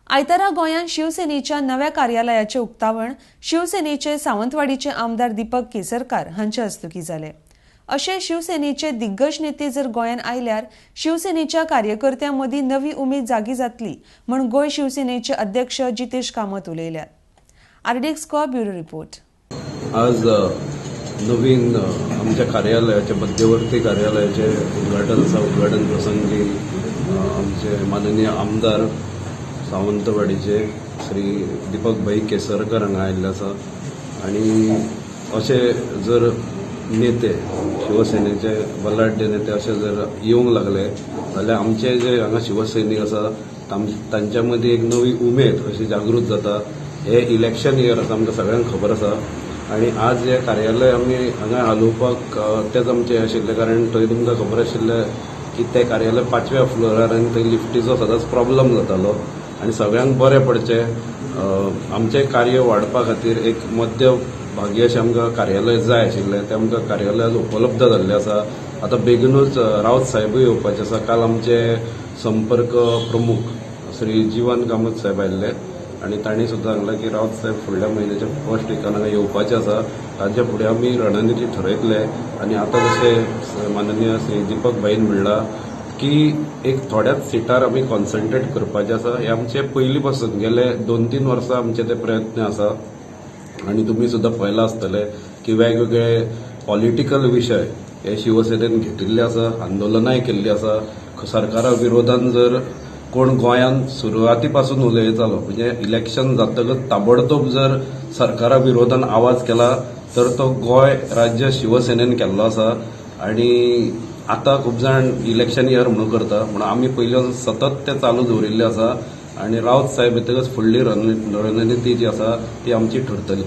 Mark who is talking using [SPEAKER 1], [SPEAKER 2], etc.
[SPEAKER 1] आयतारा गोंयांत शिवसेनेच्या नव्या कार्यालयाचे उक्तावण शिवसेनेचे सावंतवाडीचे आमदार दीपक केसरकार हांचे हस्तुकीं जालें। अशें शिवसेनेचे दिग्गज नेते जर गोंयांत आयल्यार शिवसेनेच्या कार्यकर्त्यां मदीं नवी उमेद जागी जातली म्हूण गोंय शिवसेनेचे अध्यक्ष जितेश कामत उलयल्यात। आरडीएक्स को ब्युरो रिपोर्ट।
[SPEAKER 2] आज नवीन आमच्या कार्यालयाचे मध्यवर्ती कार्यालयाचे उद्घाटन आसा। उद्घाटन प्रसंगी आमचे माननीय आमदार सावंतवाडीचे श्री दीपक भाई केसरकर हांगा आयिल्ले आसा आणि अशे जर नेते शिवसेनेचे बलाढ्य नेते अशे जर येवंक लागले जाल्यार आमचे जे हांगा शिवसैनीक आसा तांच्या मदीं एक नवी उमेद अशी जागृत जाता। हे इलेक्शन इयर आसा, आमकां सगळ्यांक खबर आसा आणि आज हे कार्यालय आमी हांगा हालोवपाक तेच आमचे आशिल्ले, कारण थंय तुमकां खबर आशिल्लें की ते कार्यालय 5व्या फ्लोरार आनी थंय लिफ्टीचो सदांच प्रॉब्लम जातालो आणि सगळ्यांक बरें पडचें आमचें कार्य वाडपा खातीर एक मध्य भागी अशें आमकां कार्यालय जाय आशिल्लें। तें आमकां कार्यालय उपलब्ध जाल्लें आसा। आतां बेगीनूच रावत साहेबूय येवपाचे आसा। काल आमचे संपर्क प्रमुख श्री जीवन कामत साहेब आयिल्ले आणि तांणी सुद्दां सांगलें की रावत साहेब फुडल्या म्हयन्याच्या फर्स्ट विकान हांगा येवपाचे आसा। ताचे फुडें आमी रणनिती ठरयतले आणि आतां जशें माननीय श्री दीपक भाईन म्हणलां की एक थोड्याच सिटार आमी कॉन्सन्ट्रेट करपाचें आसा। हे आमचे पयलीं पासून गेले 2-3 वर्सां आमचे ते प्रयत्न आसा आणि तुमी सुद्दां पळयलां आसतलें की वेगवेगळे पॉलिटिकल विशय हे शिवसेनेन घेतिल्ले आसा, आंदोलनाय केल्लीं आसा। सरकारा विरोधान जर कोण गोंयांत सुरवाती पासून उलयतालो म्हणजे इलेक्शन जातकच ताबडतोब जर सरकारा विरोधान आवाज केला तर तो गोंय राज्य शिवसेनेन केल्लो आसा आणि आता खूप जाण इलेक्शन इयर म्हणून करता म्हणून आमी पयलीं सतत ते चालू दवरिल्ले आसा आणि रावत साहेब येतकच फुडली रणनिती जी आसा ती आमची ठरतली।